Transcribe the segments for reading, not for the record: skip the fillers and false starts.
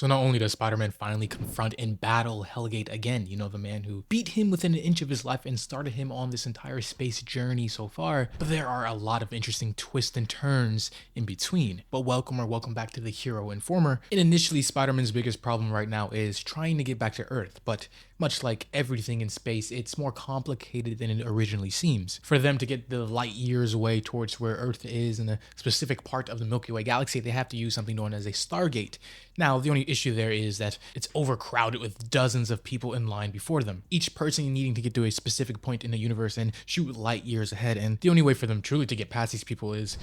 So not only does Spider-Man finally confront and battle Hellgate again, you know, the man who beat him within an inch of his life and started him on this entire space journey so far, but there are a lot of interesting twists and turns in between. But welcome back to the Hero Informer. And initially, Spider-Man's biggest problem right now is trying to get back to Earth, but much like everything in space, it's more complicated than it originally seems. For them to get the light years away towards where Earth is in a specific part of the Milky Way galaxy, they have to use something known as a Stargate. Now, the only issue there is that it's overcrowded with dozens of people in line before them, each person needing to get to a specific point in the universe and shoot light years ahead. And the only way for them truly to get past these people is,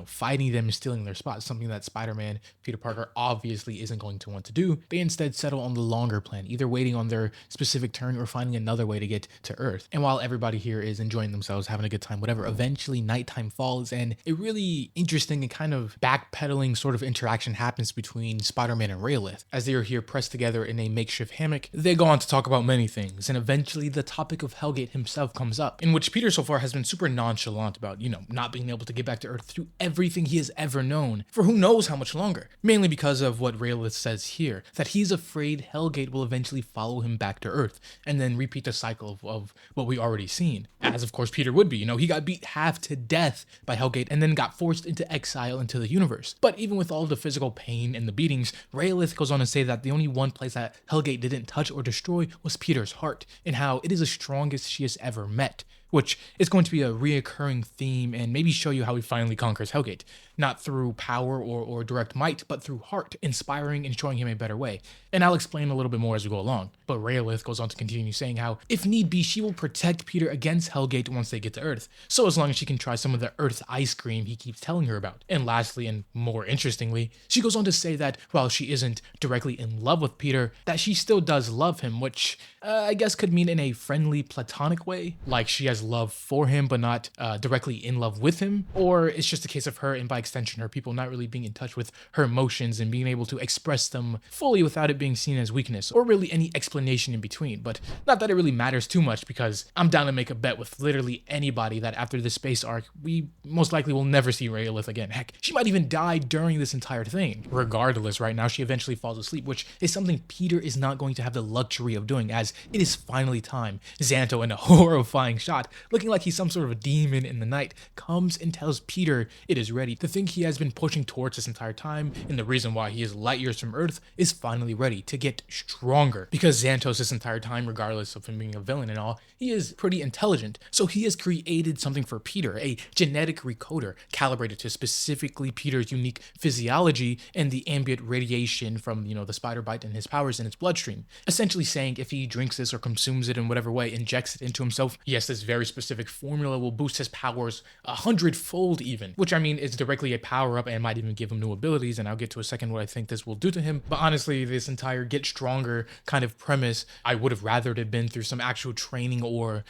fighting them and stealing their spot, something that Spider-Man, Peter Parker, obviously isn't going to want to do. They instead settle on the longer plan, either waiting on their specific turn or finding another way to get to Earth. And while everybody here is enjoying themselves, having a good time, whatever, eventually nighttime falls and a really interesting and kind of backpedaling sort of interaction happens between Spider-Man and Rayleigh. As they are here pressed together in a makeshift hammock, they go on to talk about many things, and eventually the topic of Hellgate himself comes up, in which Peter so far has been super nonchalant about, not being able to get back to Earth through everything he has ever known, for who knows how much longer. Mainly because of what Rayleigh says here, that he's afraid Hellgate will eventually follow him back to Earth, and then repeat the cycle of what we already seen. As of course Peter would be, he got beat half to death by Hellgate and then got forced into exile into the universe. But even with all the physical pain and the beatings, Rayleigh goes on to say that the only one place that Hellgate didn't touch or destroy was Peter's heart, and how it is the strongest she has ever met, which is going to be a reoccurring theme and maybe show you how he finally conquers Hellgate. Not through power or direct might, but through heart, inspiring and showing him a better way. And I'll explain a little bit more as we go along. But Rayleigh goes on to continue saying how, if need be, she will protect Peter against Hellgate once they get to Earth, so as long as she can try some of the Earth ice cream he keeps telling her about. And lastly, and more interestingly, she goes on to say that while she isn't directly in love with Peter, that she still does love him, which I guess could mean in a friendly, platonic way, like she has love for him but not directly in love with him, or it's just a case of her, and by extension her people, not really being in touch with her emotions and being able to express them fully without it being seen as weakness, or really any explanation in between. But not that it really matters too much, because I'm down to make a bet with literally anybody that after this space arc, we most likely will never see Rayleigh again. Heck, she might even die during this entire thing. Regardless, right now she eventually falls asleep, which is something Peter is not going to have the luxury of doing, as it is finally time. Xanto, in a horrifying shot, looking like he's some sort of a demon in the night, comes and tells Peter it is ready. The thing he has been pushing towards this entire time, and the reason why he is light years from Earth, is finally ready to get stronger. Because Xantos this entire time, regardless of him being a villain and all, he is pretty intelligent. So he has created something for Peter, a genetic recoder calibrated to specifically Peter's unique physiology and the ambient radiation from, the spider bite and his powers in its bloodstream. Essentially saying if he drinks this or consumes it in whatever way, injects it into himself, yes, this very specific formula will boost his powers 100-fold even, which I mean is directly a power up and might even give him new abilities, and I'll get to a second what I think this will do to him. But honestly, this entire get stronger kind of premise, I would have rather it had been through some actual training or,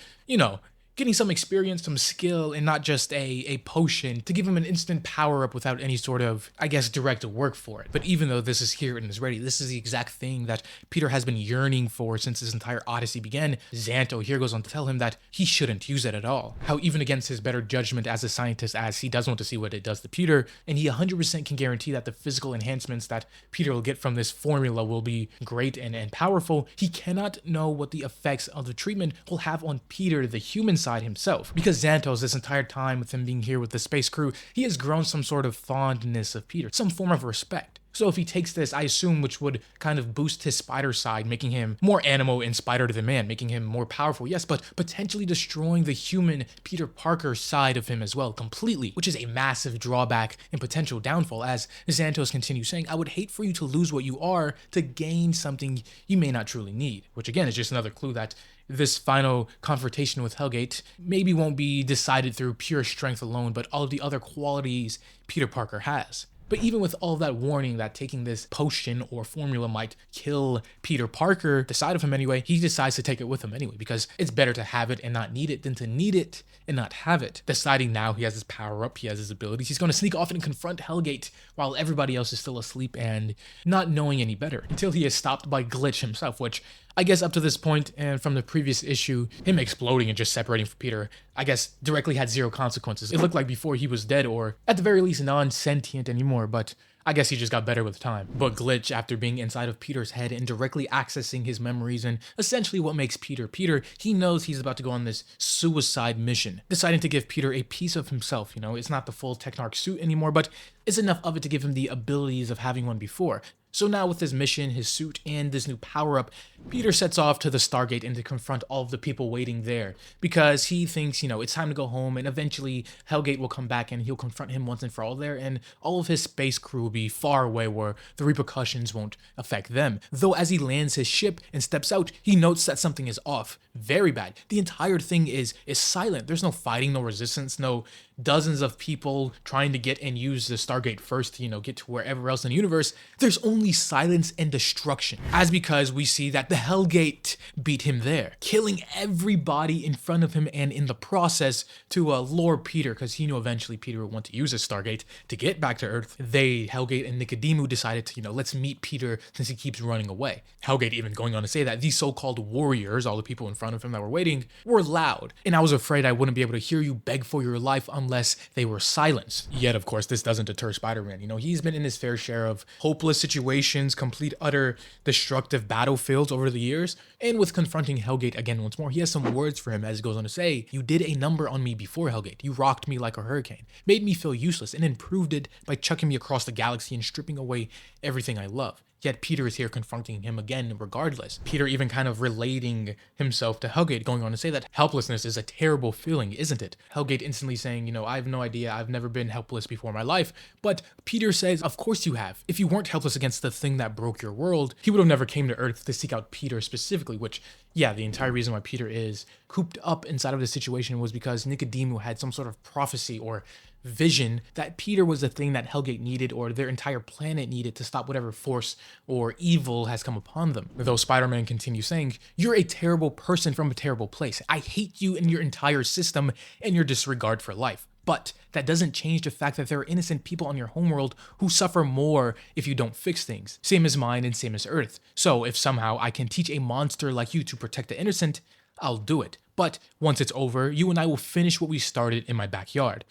getting some experience, some skill, and not just a potion to give him an instant power up without any sort of, direct work for it. But even though this is here and is ready, this is the exact thing that Peter has been yearning for since his entire odyssey began. Xanto here goes on to tell him that he shouldn't use it at all. How even against his better judgment as a scientist, as he does want to see what it does to Peter, and he 100% can guarantee that the physical enhancements that Peter will get from this formula will be great and powerful, he cannot know what the effects of the treatment will have on Peter, the human side himself. Because Xantos, this entire time with him being here with the space crew, he has grown some sort of fondness of Peter, some form of respect. So if he takes this, I assume, which would kind of boost his spider side, making him more animal and spider than man, making him more powerful, yes, but potentially destroying the human Peter Parker side of him as well, completely, which is a massive drawback and potential downfall, as Xantos continues saying, I would hate for you to lose what you are to gain something you may not truly need, which again is just another clue that this final confrontation with Hellgate maybe won't be decided through pure strength alone, but all of the other qualities Peter Parker has. But even with all that warning that taking this potion or formula might kill Peter Parker, the side of him anyway, he decides to take it with him anyway, because it's better to have it and not need it than to need it and not have it. Deciding now he has his power up, he has his abilities, he's going to sneak off and confront Hellgate while everybody else is still asleep and not knowing any better, until he is stopped by Glitch himself, which I guess up to this point and from the previous issue, him exploding and just separating from Peter, I guess directly had zero consequences. It looked like before he was dead, or at the very least non-sentient anymore, but I guess he just got better with time. But Glitch, after being inside of Peter's head and directly accessing his memories and essentially what makes Peter Peter, he knows he's about to go on this suicide mission, deciding to give Peter a piece of himself. You know, it's not the full Technarch suit anymore, but it's enough of it to give him the abilities of having one before. So now with his mission, his suit, and this new power-up, Peter sets off to the Stargate and to confront all of the people waiting there, because he thinks, you know, it's time to go home, and eventually Hellgate will come back and he'll confront him once and for all there, and all of his space crew will be far away where the repercussions won't affect them. Though as he lands his ship and steps out, he notes that something is off. Very bad. The entire thing is silent. There's no fighting, no resistance, no dozens of people trying to get and use the Stargate first to, you know, get to wherever else in the universe. There's only silence and destruction. As because we see that the Hellgate beat him there, killing everybody in front of him, and in the process to lure Peter, because he knew eventually Peter would want to use the Stargate to get back to Earth. They, Hellgate and Nicodemu, decided to, you know, let's meet Peter since he keeps running away. Hellgate even going on to say that these so-called warriors, all the people in front of him that were waiting, were loud, and I was afraid I wouldn't be able to hear you beg for your life unless they were silenced. Yet, of course, this doesn't deter Spider-Man. You know, he's been in his fair share of hopeless situations, complete, utter, destructive battlefields over the years, and with confronting Hellgate again once more, he has some words for him as he goes on to say, "You did a number on me before, Hellgate. You rocked me like a hurricane, made me feel useless, and improved it by chucking me across the galaxy and stripping away everything I love." Yet Peter is here confronting him again regardless. Peter even kind of relating himself to Hellgate, going on to say that helplessness is a terrible feeling, isn't it? Hellgate instantly saying, you know, I have no idea, I've never been helpless before in my life. But Peter says, of course you have. If you weren't helpless against the thing that broke your world, he would have never came to Earth to seek out Peter specifically, which, yeah, the entire reason why Peter is cooped up inside of this situation was because Nicodemu had some sort of prophecy or vision that Peter was the thing that Hellgate needed, or their entire planet needed, to stop whatever force or evil has come upon them. Though Spider-Man continues saying, "You're a terrible person from a terrible place. I hate you and your entire system and your disregard for life." But that doesn't change the fact that there are innocent people on your homeworld who suffer more if you don't fix things. Same as mine and same as Earth. So if somehow I can teach a monster like you to protect the innocent, I'll do it. But once it's over, you and I will finish what we started in my backyard.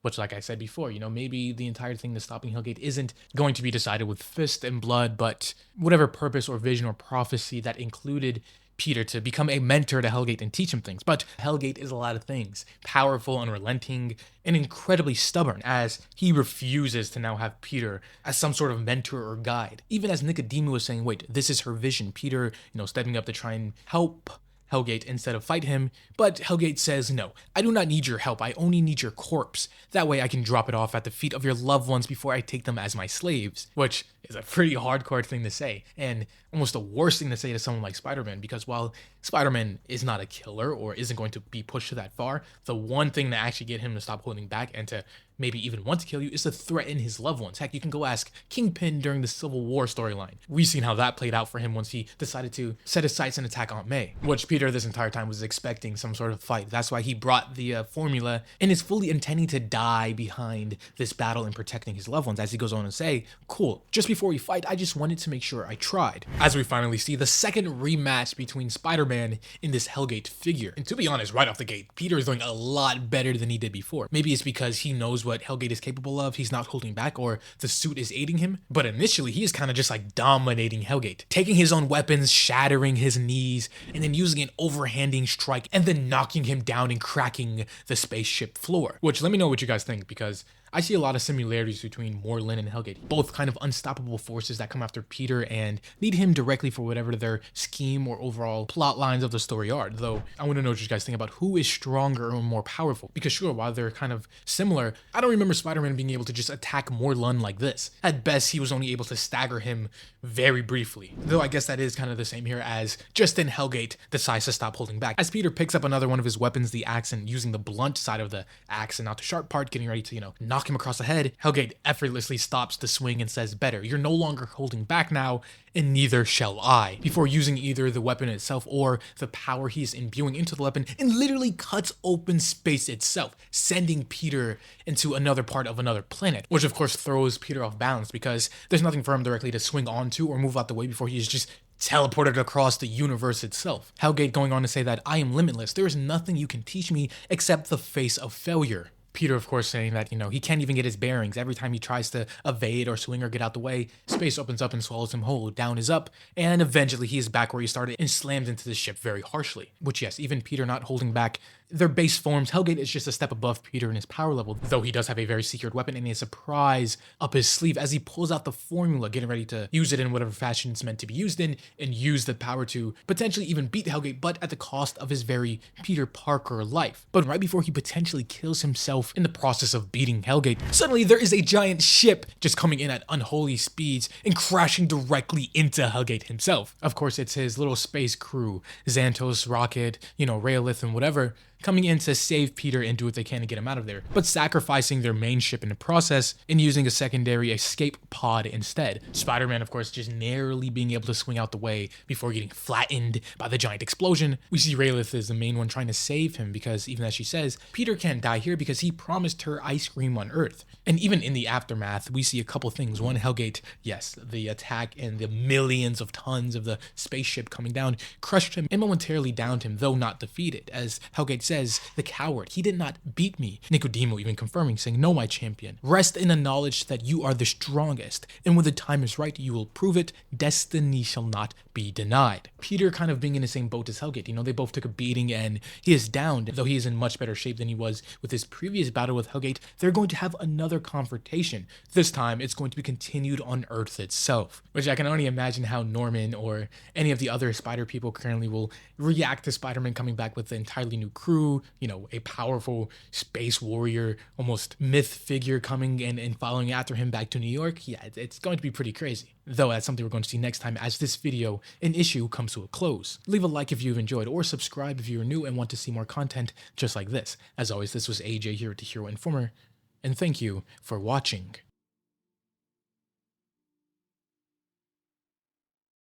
Which, like I said before, you know, maybe the entire thing to stopping Hellgate isn't going to be decided with fist and blood, but whatever purpose or vision or prophecy that included Peter to become a mentor to Hellgate and teach him things. But Hellgate is a lot of things. Powerful, unrelenting, and incredibly stubborn, as he refuses to now have Peter as some sort of mentor or guide. Even as Nicodemu was saying, wait, this is her vision. Peter, you know, stepping up to try and help Hellgate instead of fight him, but Hellgate says, no, I do not need your help, I only need your corpse. That way I can drop it off at the feet of your loved ones before I take them as my slaves. Which is a pretty hardcore thing to say, and almost the worst thing to say to someone like Spider-Man, because while Spider-Man is not a killer or isn't going to be pushed to that far, the one thing that actually get him to stop holding back and to maybe even want to kill you is to threaten his loved ones. Heck, you can go ask Kingpin during the Civil War storyline. We've seen how that played out for him once he decided to set his sights and attack Aunt May, which Peter this entire time was expecting some sort of fight. That's why he brought the formula and is fully intending to die behind this battle and protecting his loved ones, as he goes on to say, cool, just before we fight, I just wanted to make sure I tried. As we finally see the second rematch between Spider-Man and this Hellgate figure. And to be honest, right off the gate, Peter is doing a lot better than he did before. Maybe it's because he knows what Hellgate is capable of, he's not holding back, or the suit is aiding him. But initially, he is kind of just like dominating Hellgate, taking his own weapons, shattering his knees, and then using an overhanding strike, and then knocking him down and cracking the spaceship floor. Which, let me know what you guys think, because I see a lot of similarities between Morlun and Hellgate, both kind of unstoppable forces that come after Peter and need him directly for whatever their scheme or overall plot lines of the story are. Though, I want to know what you guys think about who is stronger or more powerful, because sure, while they're kind of similar, I don't remember Spider-Man being able to just attack Morlun like this. At best, he was only able to stagger him very briefly. Though I guess that is kind of the same here, as just then Hellgate decides to stop holding back, as Peter picks up another one of his weapons, the axe, and using the blunt side of the axe and not the sharp part, getting ready to, you know, knock him across the head, Hellgate effortlessly stops the swing and says, better, you're no longer holding back now, and neither shall I, before using either the weapon itself or the power he's imbuing into the weapon, and literally cuts open space itself, sending Peter into another part of another planet, which of course throws Peter off balance, because there's nothing for him directly to swing onto or move out the way before he is just teleported across the universe itself. Hellgate going on to say that I am limitless, there is nothing you can teach me except the face of failure. Peter, of course, saying that, he can't even get his bearings. Every time he tries to evade or swing or get out the way, space opens up and swallows him whole. Down is up, and eventually he is back where he started and slams into the ship very harshly. Which, yes, even Peter not holding back their base forms, Hellgate is just a step above Peter in his power level, though he does have a very secret weapon and a surprise up his sleeve as he pulls out the formula, getting ready to use it in whatever fashion it's meant to be used in, and use the power to potentially even beat Hellgate, but at the cost of his very Peter Parker life. But right before he potentially kills himself in the process of beating Hellgate, suddenly there is a giant ship just coming in at unholy speeds and crashing directly into Hellgate himself. Of course, it's his little space crew, Xantos, Rocket, Rayolith, and whatever, coming in to save Peter and do what they can to get him out of there, but sacrificing their main ship in the process and using a secondary escape pod instead. Spider-Man, of course, just narrowly being able to swing out the way before getting flattened by the giant explosion. We see Rayolith as the main one trying to save him because, even as she says, Peter can't die here because he promised her ice cream on Earth. And even in the aftermath, we see a couple things. One, Hellgate, yes, the attack and the millions of tons of the spaceship coming down crushed him and momentarily downed him, though not defeated. As Hellgate says, the coward, he did not beat me. Nicodemo even confirming, saying, no, my champion, rest in the knowledge that you are the strongest, and when the time is right, you will prove it. Destiny shall not be denied. Peter kind of being in the same boat as Hellgate, they both took a beating and he is downed, though he is in much better shape than he was with his previous battle with Hellgate. They're going to have another confrontation. This time, it's going to be continued on Earth itself, which I can only imagine how Norman or any of the other Spider people currently will react to Spider-Man coming back with an entirely new crew, a powerful space warrior, almost myth figure coming and following after him back to New York. Yeah, it's going to be pretty crazy. Though that's something we're going to see next time as this video, an issue, comes to a close. Leave a like if you've enjoyed, or subscribe if you're new and want to see more content just like this. As always, this was AJ here at The Hero Informer, and thank you for watching.